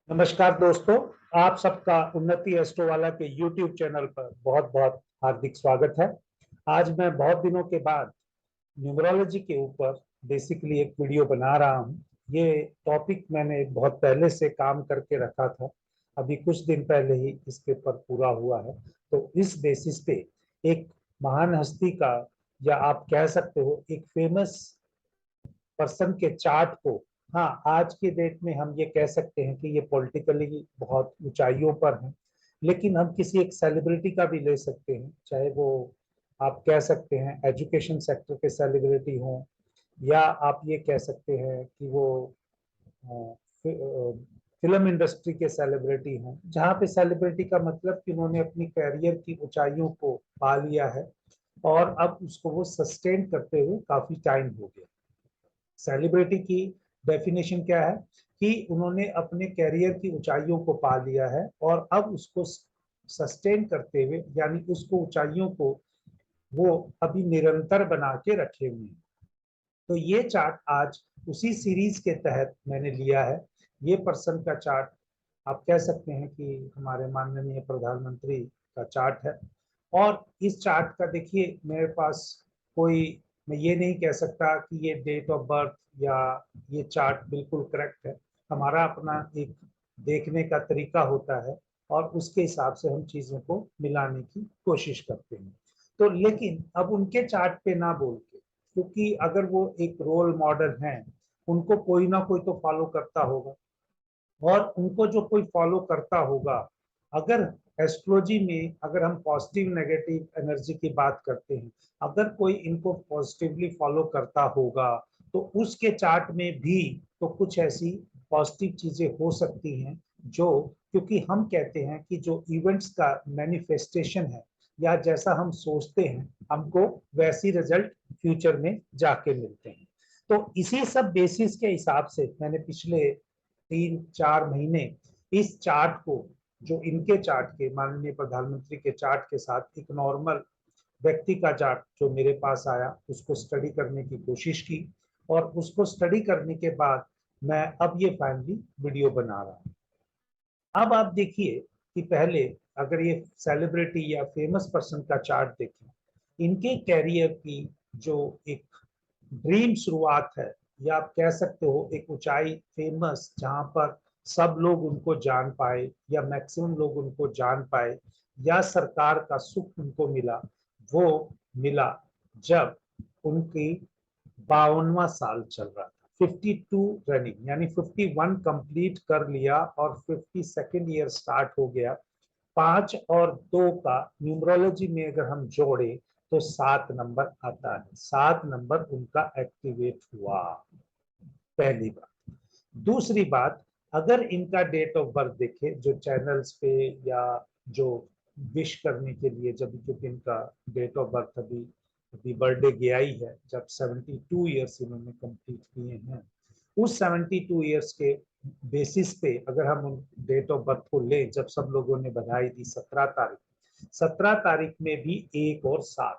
नमस्कार दोस्तों। आप सबका उन्नति एस्ट्रोवाला के YouTube चैनल पर बहुत बहुत हार्दिक स्वागत है। आज मैं बहुत दिनों के बाद न्यूमरोलॉजी के ऊपर बेसिकली एक वीडियो बना रहा हूं। ये टॉपिक मैंने बहुत पहले से काम करके रखा था, अभी कुछ दिन पहले ही इसके पर पूरा हुआ है। तो इस बेसिस पे एक महान हस्ती का, या आप कह सकते हो एक फेमस पर्सन के चार्ट को, हाँ आज के डेट में हम ये कह सकते हैं कि ये पॉलिटिकली बहुत ऊंचाइयों पर हैं, लेकिन हम किसी एक सेलिब्रिटी का भी ले सकते हैं, चाहे वो आप कह सकते हैं एजुकेशन सेक्टर के सेलिब्रिटी हों, या आप ये कह सकते हैं कि वो फिल्म इंडस्ट्री के सेलिब्रिटी हों, जहाँ पे सेलिब्रिटी का मतलब कि उन्होंने अपनी कैरियर की ऊंचाइयों को पा लिया है और अब उसको वो सस्टेन करते हुए काफी टाइम हो गया। सेलिब्रिटी की डेफिनेशन क्या है कि उन्होंने अपने कैरियर की ऊंचाइयों को पा लिया है और अब उसको सस्टेन करते हुए, यानी उसको ऊंचाइयों को वो अभी निरंतर बना के रखे हुए हैं। तो ये चार्ट आज उसी सीरीज के तहत मैंने लिया है। ये पर्सन का चार्ट आप कह सकते हैं कि हमारे माननीय प्रधानमंत्री का चार्ट है। और इस चार्ट का देखिए मेरे पास कोई, मैं ये नहीं कह सकता कि ये डेट ऑफ बर्थ या ये चार्ट बिल्कुल करेक्ट है। हमारा अपना एक देखने का तरीका होता है और उसके हिसाब से हम चीजों को मिलाने की कोशिश करते हैं। तो लेकिन अब उनके चार्ट पे ना बोल के, क्योंकि अगर वो एक रोल मॉडल हैं, उनको कोई ना कोई तो फॉलो करता होगा, और उनको जो कोई फॉलो करता होगा, अगर एस्ट्रोलॉजी में अगर हम पॉजिटिव नेगेटिव एनर्जी की बात करते हैं, अगर कोई इनको पॉजिटिवली फॉलो करता होगा तो उसके चार्ट में भी तो कुछ ऐसी पॉजिटिव चीजें हो सकती हैं जो, क्योंकि हम कहते हैं कि जो इवेंट्स का मैनिफेस्टेशन है या जैसा हम सोचते हैं हमको वैसी रिजल्ट फ्यूचर में जाके मिलते हैं। तो इसी सब बेसिस के हिसाब से मैंने पिछले 3-4 महीने इस चार्ट को, जो इनके चार्ट के माननीय प्रधानमंत्री के चार्ट के साथ एक नॉर्मल व्यक्ति का चार्ट जो मेरे पास आया, उसको स्टडी करने की कोशिश की। और उसको स्टडी करने के बाद मैं अब ये फाइनली वीडियो बना रहा हूँ। अब आप देखिए कि पहले अगर ये सेलिब्रिटी या फेमस पर्सन का चार्ट देखें, इनके कैरियर की जो एक ड्रीम शुरुआत है, या आप कह सकते हो एक ऊंचाई फेमस जहां पर सब लोग उनको जान पाए या मैक्सिमम लोग उनको जान पाए, या सरकार का सुख उनको मिला, वो मिला जब उनकी 52वां साल चल रहा था, 52 रनिंग, यानी 51 कंप्लीट कर लिया और 52nd ईयर स्टार्ट हो गया। 5 और 2 का न्यूमरोलॉजी में अगर हम जोड़े तो 7 नंबर आता है, 7 नंबर उनका एक्टिवेट हुआ। पहली बात। दूसरी बात, अगर इनका डेट ऑफ बर्थ देखे जो चैनल्स पे या जो विश करने के लिए, जब क्योंकि इनका डेट ऑफ बर्थ अभी अभी बर्थडे गया ही है, जब 72 ईयर्स इन्होंने कंप्लीट किए हैं, उस 72 ईयर्स के बेसिस पे अगर हम उन डेट ऑफ बर्थ को लें, जब सब लोगों ने बधाई दी 17 तारीख, 17 तारीख में भी 1 और 7,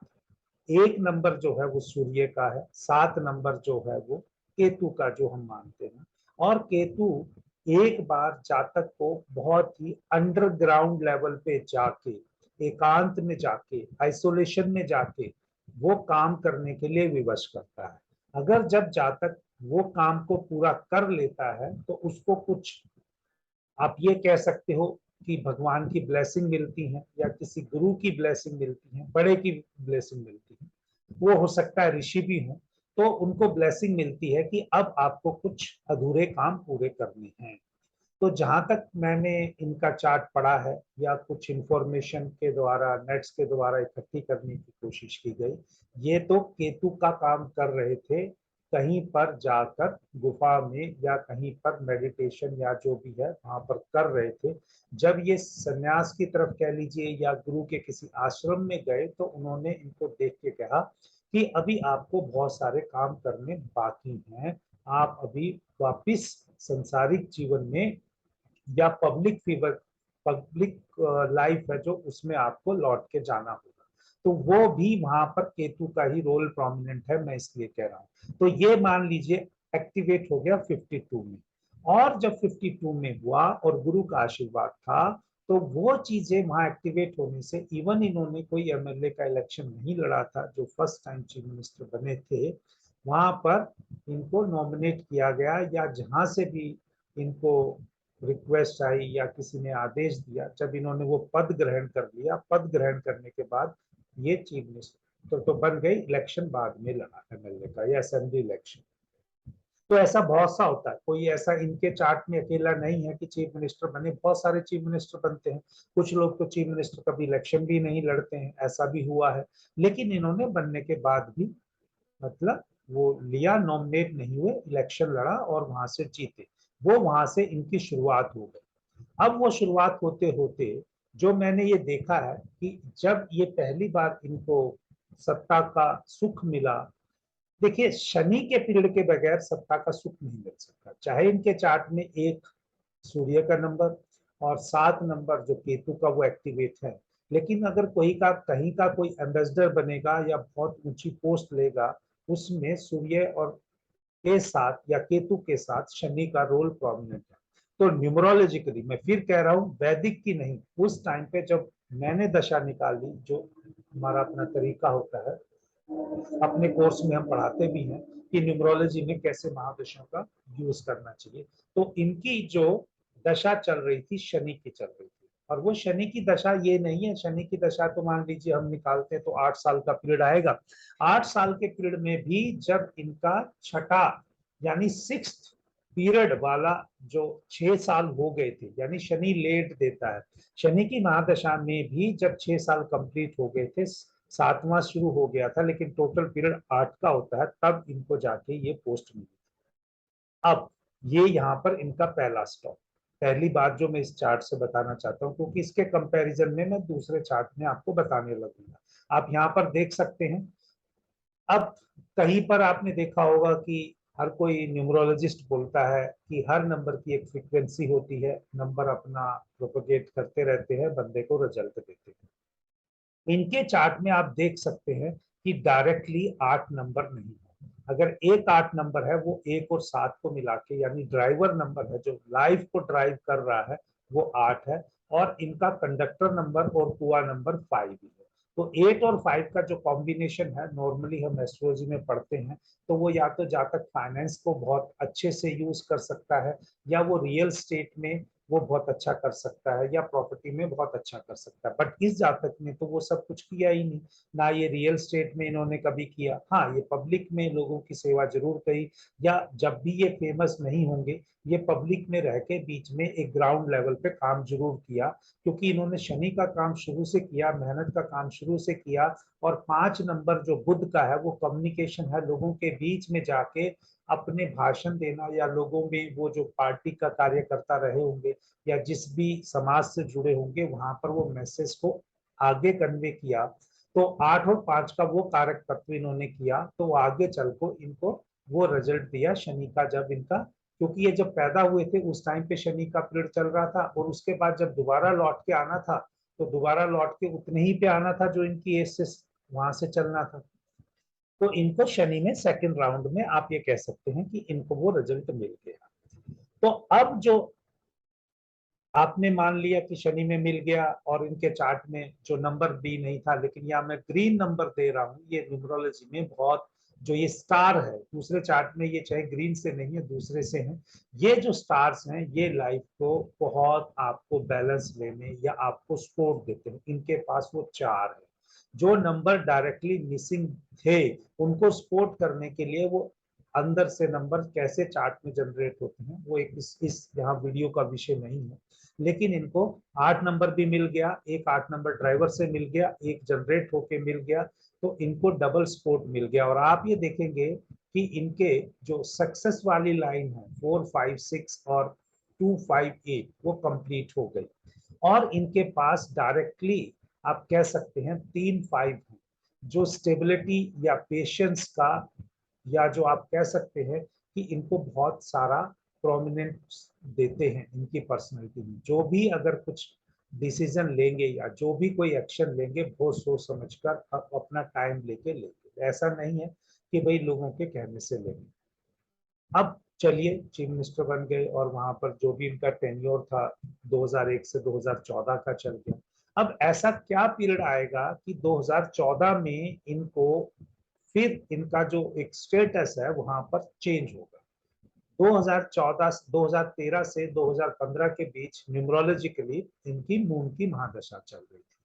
1 नंबर जो है वो सूर्य का है, 7 नंबर जो है वो केतु का जो हम मानते हैं। और केतु एक बार जातक को बहुत ही अंडरग्राउंड लेवल पे जाके, एकांत में जाके, आइसोलेशन में जाके वो काम करने के लिए विवश करता है। अगर जब जातक वो काम को पूरा कर लेता है तो उसको कुछ, आप ये कह सकते हो कि भगवान की ब्लेसिंग मिलती है, या किसी गुरु की ब्लेसिंग मिलती है, बड़े की ब्लेसिंग मिलती है, वो हो सकता है ऋषि भी हो, तो उनको ब्लेसिंग मिलती है कि अब आपको कुछ अधूरे काम पूरे करने हैं। तो जहां तक मैंने इनका चार्ट पढ़ा है या कुछ इंफॉर्मेशन के द्वारा नेट्स के द्वारा इकट्ठी करने की कोशिश की गई, ये तो केतु का काम कर रहे थे, कहीं पर जाकर गुफा में या कहीं पर मेडिटेशन या जो भी है वहां पर कर रहे थे। जब ये सन्यास की तरफ कह लीजिए या गुरु के किसी आश्रम में गए तो उन्होंने इनको देख के कहा कि अभी आपको बहुत सारे काम करने बाकी हैं, आप अभी वापिस संसारिक जीवन में या पब्लिक लाइफ है जो उसमें आपको लौट के जाना होगा। तो वो भी वहां पर केतु का ही रोल प्रोमिनेंट है, मैं इसलिए कह रहा हूँ। तो ये मान लीजिए एक्टिवेट हो गया 52 में। और जब 52 में हुआ और गुरु का आशीर्वाद था, तो वो चीजें वहां एक्टिवेट होने से इवन इन्होंने कोई एमएलए का इलेक्शन नहीं लड़ा था, जो फर्स्ट टाइम चीफ मिनिस्टर बने थे, वहां पर इनको नॉमिनेट किया गया, या जहां से भी इनको रिक्वेस्ट आई या किसी ने आदेश दिया, जब इन्होंने वो पद ग्रहण कर लिया, पद ग्रहण करने के बाद ये चीफ मिनिस्टर तो बन गई। इलेक्शन बाद में लड़ा एमएलए का या असेंबली इलेक्शन। तो ऐसा बहुत सा होता है, कोई ऐसा इनके चार्ट में अकेला नहीं है कि चीफ मिनिस्टर बने, बहुत सारे चीफ मिनिस्टर बनते हैं। कुछ लोग तो चीफ मिनिस्टर कभी इलेक्शन भी नहीं लड़ते हैं, ऐसा भी हुआ है। लेकिन इन्होंने बनने के बाद भी मतलब वो लिया, नॉमिनेट नहीं हुए, इलेक्शन लड़ा और वहां से जीते। वो वहां से इनकी शुरुआत हो गई। अब वो शुरुआत होते होते जो मैंने ये देखा है कि जब ये पहली बार इनको सत्ता का सुख मिला, देखिए शनि के पीरियड के बगैर सत्ता का सुख नहीं मिल सकता। चाहे इनके चार्ट में एक सूर्य का नंबर और 7 नंबर जो केतु का वो एक्टिवेट है, लेकिन अगर कोई का कहीं का कोई एम्बेसडर बनेगा या बहुत ऊंची पोस्ट लेगा, उसमें सूर्य और के साथ या केतु के साथ शनि का रोल प्रोमिनेंट है। तो न्यूमरोलॉजिकली मैं फिर कह रहा हूँ, वैदिक की नहीं, उस टाइम पे जब मैंने दशा निकाली, जो हमारा अपना तरीका होता है, अपने कोर्स में हम पढ़ाते भी हैं कि न्यूमरोलॉजी में कैसे महादशाओं का यूज करना चाहिए। तो इनकी जो दशा चल रही थी, शनि की चल रही थी, और वो शनि की दशा ये नहीं है, शनि की दशा तो मान लीजिए हम निकालते हैं तो 8 साल का पीरियड आएगा। 8 साल के पीरियड में भी जब इनका छठा यानी सिक्स्थ पीरियड वाला जो 6 साल हो गए थे, यानी शनि लेट देता है, शनि की महादशा में भी जब 6 साल कंप्लीट हो गए थे, 7वां शुरू हो गया था, लेकिन टोटल पीरियड 8 का होता है, तब इनको जाके ये पोस्ट मिली। अब ये यहाँ पर इनका पहला स्टॉप, पहली बात जो मैं इस चार्ट से बताना चाहता हूँ, क्योंकि इसके कंपैरिजन में मैं दूसरे चार्ट में आपको बताने लगूंगा। आप यहाँ पर देख सकते हैं। अब कहीं पर आपने देखा होगा कि हर कोई न्यूमरोलॉजिस्ट बोलता है कि हर नंबर की एक फ्रीक्वेंसी होती है, नंबर अपना प्रोपोगेट करते रहते हैं, बंदे को रिजल्ट देते हैं। इनके चार्ट में आप देख सकते हैं कि डायरेक्टली 8 नंबर नहीं है। अगर एक 8 नंबर है, वो 1 और 7 को मिला के, यानी ड्राइवर नंबर है जो लाइफ को ड्राइव कर रहा है, वो 8 है। और इनका कंडक्टर नंबर और कुआ नंबर 5 ही है। तो 8 और 5 का जो कॉम्बिनेशन है, नॉर्मली हम एस्ट्रोलॉजी में पढ़ते हैं, तो वो या तो जातक फाइनेंस को बहुत अच्छे से यूज कर सकता है, या वो रियल स्टेट में वो बहुत अच्छा कर सकता है, या प्रॉपर्टी में बहुत अच्छा कर सकता है। बट इस जातक ने तो वो सब कुछ किया ही नहीं, ना ये रियल स्टेट में इन्होंने कभी किया। हाँ, ये पब्लिक में लोगों की सेवा जरूर करी, या जब भी ये फेमस नहीं होंगे, ये पब्लिक में रह के बीच में एक ग्राउंड लेवल पे काम जरूर किया, क्योंकि इन्होंने शनि का काम शुरू से किया, मेहनत का काम शुरू से किया। और 5 नंबर जो बुध का है, वो कम्युनिकेशन है, लोगों के बीच में जाके अपने भाषण देना, या लोगों में वो जो पार्टी का कार्यकर्ता रहे होंगे या जिस भी समाज से जुड़े होंगे, वहां पर वो मैसेज को आगे कन्वे किया। तो 8 और 5 का वो कारक तत्व इन्होंने किया, तो आगे चल को इनको वो रिजल्ट दिया शनि का। जब इनका, क्योंकि ये जब पैदा हुए थे उस टाइम पे शनि का पीरियड चल रहा था, और उसके बाद जब दोबारा लौट के आना था, तो दोबारा लौट के उतने ही पे आना था जो इनकी एज से वहां से चलना था। तो इनको शनि में सेकंड राउंड में आप ये कह सकते हैं कि इनको वो रिजल्ट मिल गया। तो अब जो आपने मान लिया कि शनि में मिल गया, और इनके चार्ट में जो नंबर बी नहीं था, लेकिन यहाँ मैं ग्रीन नंबर दे रहा हूँ, ये न्यूमरोलॉजी में बहुत, जो ये स्टार है दूसरे चार्ट में, ये चाहे ग्रीन से नहीं है, दूसरे से है, ये जो स्टार्स हैं, ये लाइफ को बहुत आपको बैलेंस लेने या आपको सपोर्ट देते हैं। इनके पास वो 4 है। जो नंबर डायरेक्टली मिसिंग थे, उनको सपोर्ट करने के लिए वो अंदर से नंबर कैसे चार्ट में जनरेट होते हैं, वो एक इस यहाँ वीडियो का विषय नहीं है। लेकिन इनको 8 नंबर भी मिल गया, एक 8 नंबर ड्राइवर से मिल गया, एक जनरेट होके मिल गया, तो इनको डबल सपोर्ट मिल गया। और आप ये देखेंगे कि इनके जो सक्सेस वाली लाइन है 4, 5, 6 और 2, 5, 8, वो कंप्लीट हो गई। और इनके पास डायरेक्टली आप कह सकते हैं 3, 5 है, जो स्टेबिलिटी या पेशेंस का, या जो आप कह सकते हैं कि इनको बहुत सारा प्रोमिनेंट देते हैं इनकी पर्सनैलिटी में। जो भी अगर कुछ डिसीजन लेंगे या जो भी कोई एक्शन लेंगे, बहुत सोच समझकर अपना टाइम लेके लेंगे। ऐसा नहीं है कि भाई लोगों के कहने से लेंगे। अब चलिए चीफ मिनिस्टर बन गए और वहां पर जो भी इनका टेन्योर था 2001 से 2014 का चल गया। अब ऐसा क्या पीरियड आएगा कि 2014 में इनको फिर इनका जो एक स्टेटस है वहां पर चेंज होगा। 2014 2013 से 2015 के बीच न्यूमरोलॉजिकली इनकी मून की महादशा चल रही थी,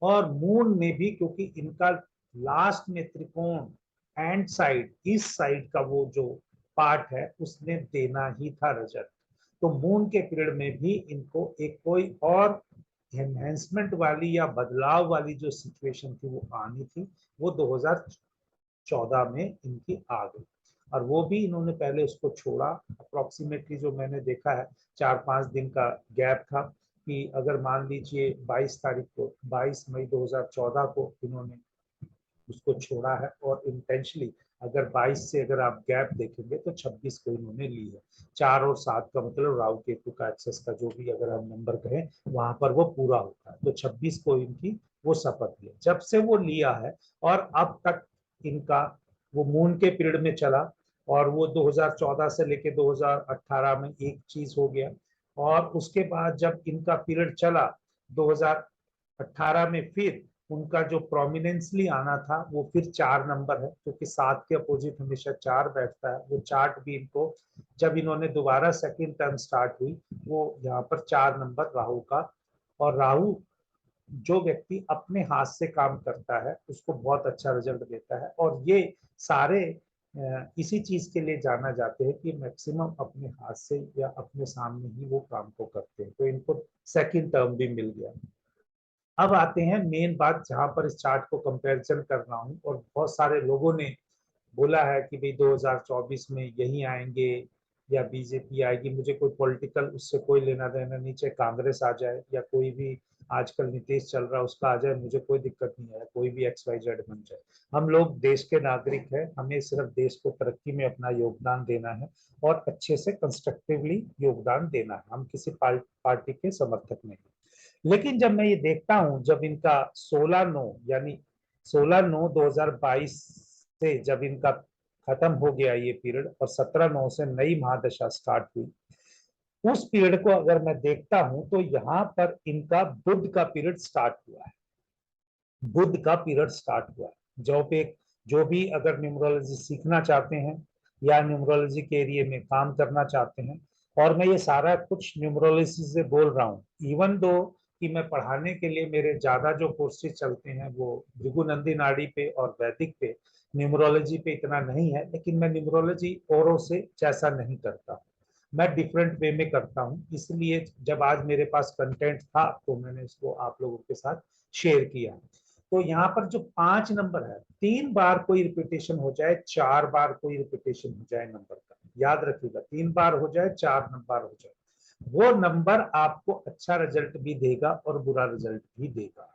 और मून में भी क्योंकि इनका लास्ट में त्रिकोण एंड साइड, इस साइड का वो जो पार्ट है उसने देना ही था रजत। तो मून के पीरियड में भी इनको एक कोई और एनहेंसमेंट वाली या बदलाव वाली जो सिचुएशन थी वो आनी थी, वो 2014 में इनकी आ गई। और वो भी इन्होंने पहले उसको छोड़ा। अप्रोक्सीमेटली जो मैंने देखा है 4-5 दिन का गैप था कि अगर मान लीजिए 22 तारीख को 22 मई 2014 को इन्होंने उसको छोड़ा है, और इंटेंशनली अगर 22 से अगर आप गैप देखेंगे तो 26 को इन्होंने ली है। 4 और 7 का मतलब राहु केतु का एक्सेस का जो भी अगर हम नंबर कहें वहां पर वो पूरा होता है। तो 26 को इनकी वो शपथ लिया, जब से वो लिया है और अब तक इनका वो मून के पीरियड में चला, और वो 2014 से लेके 2018 में एक चीज हो गया, और उसके बाद जब इनका पीरियड चला 2018 में फिर उनका जो प्रोमिनेंसली आना था वो फिर 4 नंबर है, क्योंकि 7 के अपोजिट हमेशा 4 बैठता है। वो चार्ट भी इनको जब इन्होंने दोबारा सेकंड टर्म स्टार्ट हुई वो यहाँ पर 4 नंबर राहु का। और राहु जो व्यक्ति अपने हाथ से काम करता है उसको बहुत अच्छा रिजल्ट देता है, और ये सारे इसी चीज के लिए जाना जाते हैं कि मैक्सिमम अपने हाथ से या अपने सामने ही वो काम को करते हैं। तो इनको सेकंड टर्म भी मिल गया। अब आते हैं मेन बात जहां पर इस चार्ट को कंपैरिजन कर रहा हूं, और बहुत सारे लोगों ने बोला है कि भाई 2024 में यही आएंगे या बीजेपी आएगी। मुझे कोई पॉलिटिकल उससे कोई लेना देना नहीं, चाहे कांग्रेस आ जाए या कोई भी आजकल नीतीश चल रहा है उसका आ जाए, मुझे कोई दिक्कत नहीं है, कोई भी XYZ बन जाए। हम लोग देश के नागरिक हैं, हमें सिर्फ देश को तरक्की में अपना योगदान देना है और अच्छे से कंस्ट्रक्टिवली योगदान देना है। हम किसी पार्टी के समर्थक नहीं। लेकिन जब मैं ये देखता हूं, जब इनका 16/9 यानी 16/9/2022 से जब इनका खत्म हो गया ये पीरियड, और 17/9 से नई महादशा स्टार्ट हुई, उस पीरियड को अगर मैं देखता हूं तो यहाँ पर इनका बुध का पीरियड स्टार्ट हुआ है। बुध का पीरियड स्टार्ट हुआ है। जो भी अगर न्यूमरोलॉजी सीखना चाहते हैं या न्यूमरोलॉजी के एरिया में काम करना चाहते हैं, और मैं ये सारा कुछ न्यूमरोलॉजी से बोल रहा हूँ, इवन दो कि मैं पढ़ाने के लिए मेरे ज्यादा जो कोर्सेज चलते हैं वो भृगुनंदी नाड़ी पे और वैदिक पे, न्यूमरोलॉजी पे इतना नहीं है, लेकिन मैं न्यूमरोलॉजी औरों से जैसा नहीं करता, मैं डिफरेंट वे में करता हूँ। इसलिए जब आज मेरे पास कंटेंट था तो मैंने इसको आप लोगों के साथ शेयर किया। तो यहाँ पर जो 5 नंबर है, 3 बार कोई रिपीटेशन हो जाए, 4 बार कोई रिपीटेशन हो जाए नंबर का, याद रखिएगा, 3 बार हो जाए, 4 नंबर हो जाए, वो नंबर आपको अच्छा रिजल्ट भी देगा और बुरा रिजल्ट भी देगा।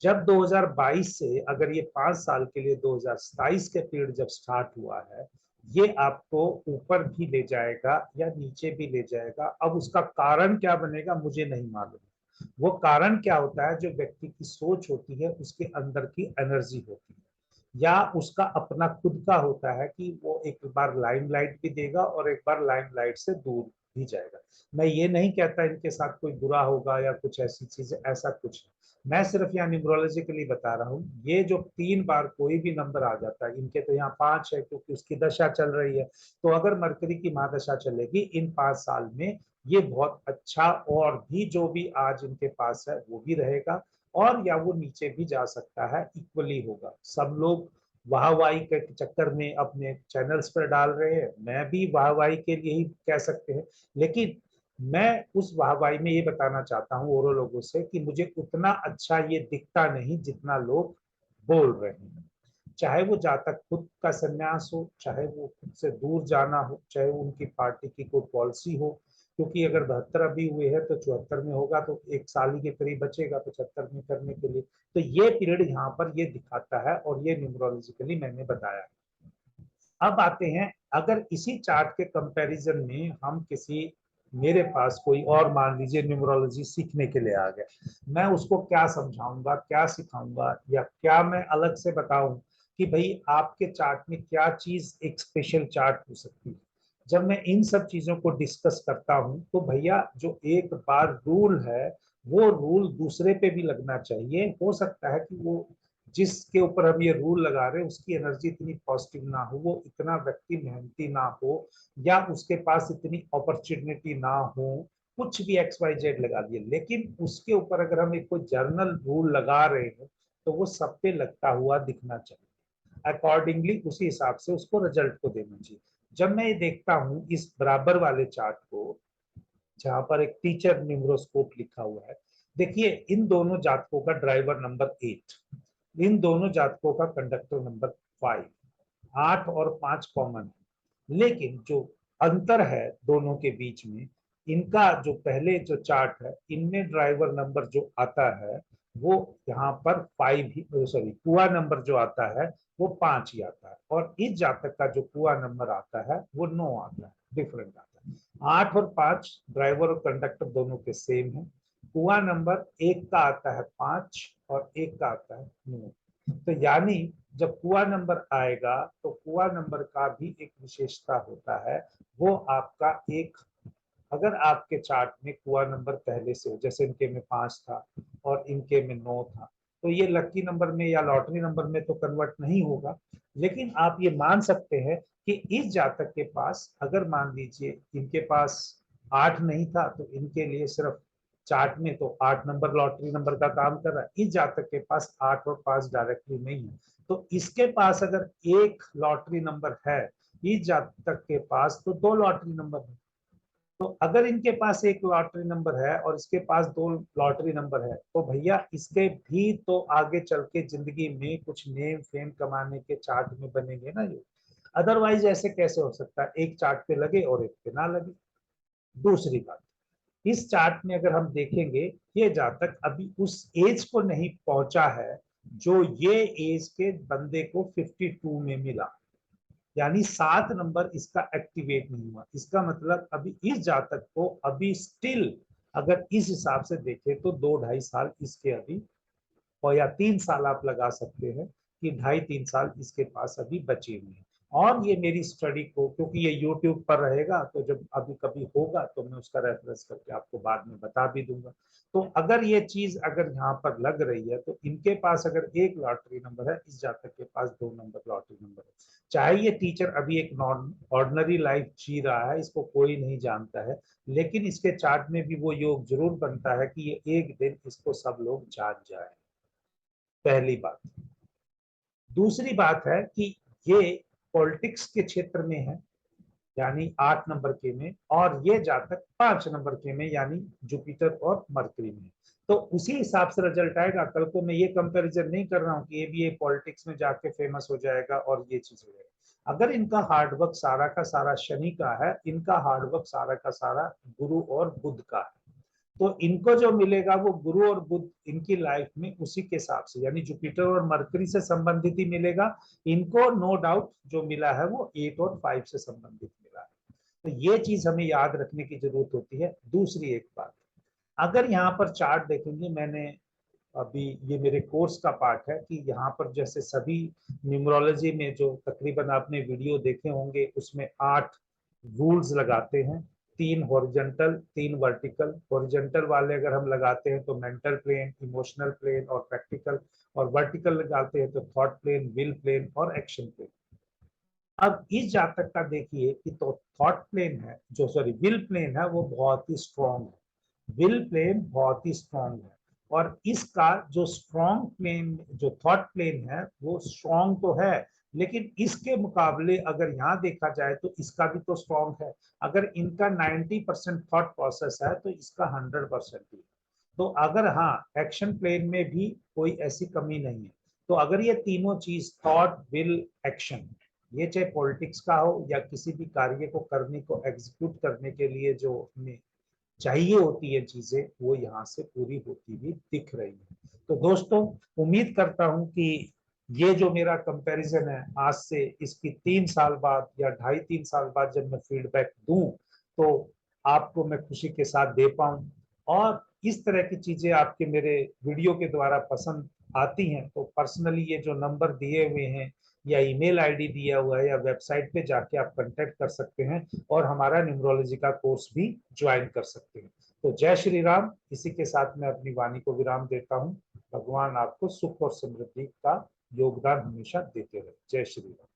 जब 2022 से अगर ये 5 साल के लिए 2027 के पीरियड जब स्टार्ट हुआ है, ये आपको ऊपर भी ले जाएगा या नीचे भी ले जाएगा। अब उसका कारण क्या बनेगा मुझे नहीं मालूम। वो कारण क्या होता है, जो व्यक्ति की सोच होती है, उसके अंदर की एनर्जी होती है, या उसका अपना खुद का होता है कि वो एक बार लाइमलाइट भी देगा और एक बार लाइमलाइट से दूर भी जाएगा। मैं ये नहीं कहता इनके साथ कोई बुरा होगा या कुछ ऐसी चीजें, ऐसा कुछ नहीं। मैं सिर्फ यहाँ न्यूमरोलॉजिकली बता रहा हूँ। ये जो 3 बार कोई भी नंबर आ जाता है, इनके तो यहाँ 5 है क्योंकि उसकी दशा चल रही है। तो अगर मरकरी की महादशा चलेगी इन 5 साल में, ये बहुत अच्छा, और भी जो भी आज इनके पास है वो भी रहेगा, और या वो नीचे भी जा सकता है, इक्वली होगा। सब लोग वाहवाही के चक्कर में अपने चैनल्स पर डाल रहे हैं, मैं भी वाहवाही के लिए ही कह सकते हैं, लेकिन मैं उस वाहवाही में ये बताना चाहता हूँ और लोगों से कि मुझे उतना अच्छा ये दिखता नहीं जितना लोग बोल रहे हैं। चाहे वो जातक खुद का संन्यास हो, चाहे वो खुद से दूर जाना हो, चाहे वो उनकी पार्टी की कोई पॉलिसी हो, क्योंकि अगर 72 अभी हुए हैं तो 74 में होगा, तो 1 साल ही के करीब बचेगा 75 में करने के लिए। तो ये पीरियड यहाँ पर ये दिखाता है, और ये न्यूमरोलॉजिकली मैंने बताया। अब आते हैं, अगर इसी चार्ट के कंपैरिजन में हम किसी, मेरे पास कोई और मान लीजिए न्यूमरोलॉजी सीखने के लिए आ गया, मैं उसको क्या समझाऊंगा, क्या सिखाऊंगा, या क्या मैं अलग से बताऊं कि भाई आपके चार्ट में क्या चीज एक स्पेशल चार्ट हो सकती है। जब मैं इन सब चीजों को डिस्कस करता हूं तो भैया जो एक बार रूल है वो रूल दूसरे पे भी लगना चाहिए। हो सकता है कि वो जिसके ऊपर हम ये रूल लगा रहे हैं उसकी एनर्जी इतनी पॉजिटिव ना हो, वो इतना व्यक्ति मेहनती ना हो, या उसके पास इतनी अपॉर्चुनिटी ना हो, कुछ भी एक्स वाई जेड लगा दिए, लेकिन उसके ऊपर अगर हम एक कोई जर्नल रूल लगा रहे हैं तो वो सब पे लगता हुआ दिखना चाहिए। अकॉर्डिंगली उसी हिसाब से उसको रिजल्ट को देना चाहिए। जब मैं ये देखता हूँ इस बराबर वाले चार्ट को, जहां पर एक टीचर न्यूमरोस्कोप लिखा हुआ है, देखिए इन दोनों जातकों का ड्राइवर नंबर 8, इन दोनों जातकों का कंडक्टर नंबर 5, 8 और 5 कॉमन है। लेकिन जो अंतर है दोनों के बीच में, इनका जो पहले जो चार्ट है इनमें ड्राइवर नंबर जो आता है वो यहाँ पर 5 ही, सॉरी कुआ नंबर जो आता है वो 5 ही आता है, और इस जातक का जो कुआ नंबर आता है वो 9 आता है, डिफरेंट आता है। 8 और 5 ड्राइवर और कंडक्टर दोनों के सेम है। कुआ नंबर एक का आता है 5 और एक का आता है 9। तो यानी जब कुआ नंबर आएगा तो कुआ नंबर का भी एक विशेषता होता है, वो आपका एक, अगर आपके चार्ट में कुआ नंबर पहले से हो, जैसे इनके में 5 था और इनके में 9 था, तो ये लकी नंबर में या लॉटरी नंबर में तो कन्वर्ट नहीं होगा। लेकिन आप ये मान सकते हैं कि इस जातक के पास अगर मान लीजिए इनके पास 8 नहीं था तो इनके लिए सिर्फ चार्ट में तो 8 नंबर लॉटरी नंबर का काम कर रहा है। इस जातक के पास 8 और 5 डायरेक्टली नहीं है, तो इसके पास अगर एक लॉटरी नंबर है, इस जातक के पास तो 2 लॉटरी नंबर है। तो अगर इनके पास एक लॉटरी नंबर है और इसके पास 2 लॉटरी नंबर है, तो भैया इसके भी तो आगे चल के जिंदगी में कुछ नेम फेम कमाने के चार्ट में बनेंगे ना ये। अदरवाइज ऐसे कैसे हो सकता है एक चार्ट पे लगे और एक पे ना लगे। दूसरी बात, इस चार्ट में अगर हम देखेंगे, ये जातक अभी उस एज को नहीं पहुंचा है जो ये एज के बंदे को 52 में मिला, यानी 7 नंबर इसका एक्टिवेट नहीं हुआ। इसका मतलब अभी इस जातक को अभी स्टिल अगर इस हिसाब से देखें तो 2-2.5 साल इसके अभी, और या 3 साल आप लगा सकते हैं कि 2.5-3 साल इसके पास अभी बचे हुए हैं। और ये मेरी स्टडी को, क्योंकि ये यूट्यूब पर रहेगा तो जब अभी कभी होगा तो मैं उसका रेफरेंस करके आपको बाद में बता भी दूंगा। तो अगर ये चीज अगर यहाँ पर लग रही है तो इनके पास अगर एक लॉटरी नंबर है, इस जातक के पास 2 नंबर लॉटरी नंबर है। चाहे ये टीचर अभी एक ऑर्डिनरी लाइफ जी रहा है, इसको कोई नहीं जानता है, लेकिन इसके चार्ट में भी वो योग जरूर बनता है कि ये एक दिन इसको सब लोग जान जाए। पहली बात। दूसरी बात है कि ये पॉलिटिक्स के क्षेत्र में है, यानी 8 नंबर के में, और ये जातक 5 नंबर के में, यानी जुपिटर और मरकरी में। तो उसी हिसाब से रिजल्ट आएगा। कल को मैं ये कंपैरिजन नहीं कर रहा हूँ कि ये भी पॉलिटिक्स में जाके फेमस हो जाएगा और ये चीज हो जाएगा। अगर इनका हार्डवर्क सारा का सारा शनि का है, इनका हार्डवर्क सारा का सारा गुरु और बुध का है, तो इनको जो मिलेगा वो गुरु और बुध इनकी लाइफ में उसी के हिसाब से, यानी जुपिटर और मरकरी से संबंधित ही मिलेगा। इनको नो डाउट जो मिला है वो 8 और 5 से संबंधित मिला है। तो ये चीज हमें याद रखने की जरूरत होती है। दूसरी एक बात, अगर यहाँ पर चार्ट देखेंगे, मैंने अभी ये मेरे कोर्स का पार्ट है कि यहाँ पर जैसे सभी न्यूमरोलॉजी में जो तकरीबन आपने वीडियो देखे होंगे उसमें 8 रूल्स लगाते हैं, 3 हॉरिजॉन्टल 3 वर्टिकल। हॉरिजॉन्टल वाले अगर हम लगाते हैं तो मेंटल प्लेन, इमोशनल प्लेन और प्रैक्टिकल, और वर्टिकल लगाते हैं तो थॉट प्लेन, विल प्लेन और एक्शन प्लेन। अब इस जातक का देखिए कि तो थॉट प्लेन है, जो सॉरी विल प्लेन है, वो बहुत ही स्ट्रॉन्ग है। विल प्लेन बहुत ही स्ट्रॉन्ग है, और इसका जो स्ट्रॉन्ग प्लेन, जो थॉट प्लेन है वो स्ट्रॉन्ग तो है, लेकिन इसके मुकाबले अगर यहाँ देखा जाए तो इसका भी तो स्ट्रॉन्ग है। अगर इनका 90% थॉट प्रोसेस है तो इसका 100% ही। तो अगर हाँ एक्शन प्लेन में भी कोई ऐसी कमी नहीं है, तो अगर ये तीनों चीज थॉट विल एक्शन, ये चाहे पॉलिटिक्स का हो या किसी भी कार्य को करने को एग्जीक्यूट करने के लिए जो हमें चाहिए होती है चीजें, वो यहाँ से पूरी होती हुई दिख रही है। तो दोस्तों, उम्मीद करता हूँ कि ये जो मेरा कंपैरिजन है आज से इसकी 3 साल बाद या 2.5-3 साल बाद जब मैं फीडबैक दूं तो आपको मैं खुशी के साथ दे पाऊं, और इस तरह की चीजें आपके मेरे वीडियो के द्वारा पसंद आती हैं तो पर्सनली ये जो नंबर दिए हुए हैं या ईमेल आईडी दिया हुआ है, या वेबसाइट पे जाके आप कांटेक्ट कर सकते हैं और हमारा न्यूमरोलॉजी का कोर्स भी ज्वाइन कर सकते हैं। तो जय श्री राम। इसी के साथ मैं अपनी वाणी को विराम देता हूँ। भगवान आपको सुख और समृद्धि का योगदान हमेशा देते रहे। जय श्री राम।